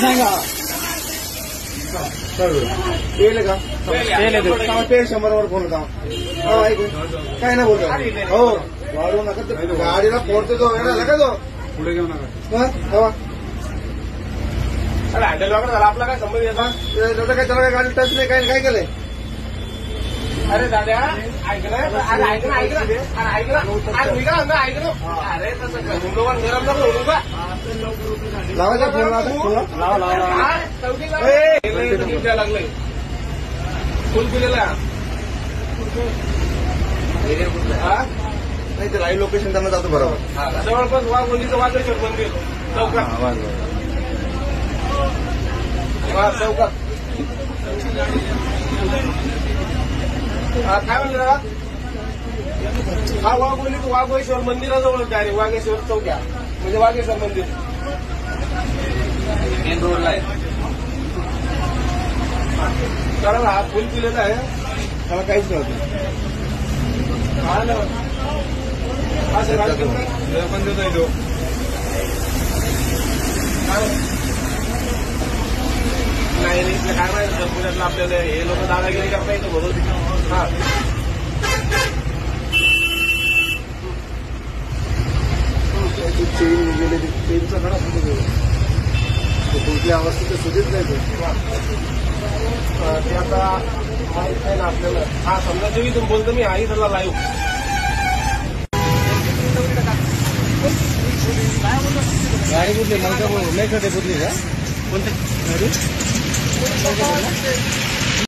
सांगा येईल का ते 100वर फोन होता काय नाही बोलतो हो वाढवू नका गाडीला फोडतो तो झाला का तो पुढे घेऊ नका अरे हँडल वगैरे झाला आपला काय संबंध येतात काय त्याला काय गाडी टच नाही काय काय केलंय अरे दादा ऐकलं अरे ऐकलं ऐकलं अरे ऐकलं ऐकलं अरे तसं गरम नको होऊ का लावायचा फोन लावा लागलंय फुल केलेला नाही ते लाईव्ह लोकेशन त्यांना जातो बरोबर जवळपास वाघोलीचं वाघेश्वर मंदिर चौकात चौकात काय म्हणलं हा वाघेश्वर मंदिराजवळ डायरेक्ट वाघेश्वर चौक्या म्हणजे वाघेश्वर मंदिर मेन रोडला आहे कारण हा फुल पिलेला आहे त्याला काहीच नव्हतं हा ना असं पण देत आहे तो नाही रे काय माहिती पुण्यातलं आपल्याला हे लोक दादागिरी करता येतं म्हणून हा चेनचा खडा कुठल्या अवस्थेत सुधीच नाही ते आता माहित नाही ना आपल्याला हा समजा जेव्हा तुम्ही बोलतो मी आई त्याला लाईव्ह गाडी कुठली नव्हत्या नाही कुठली का कोणती गाडी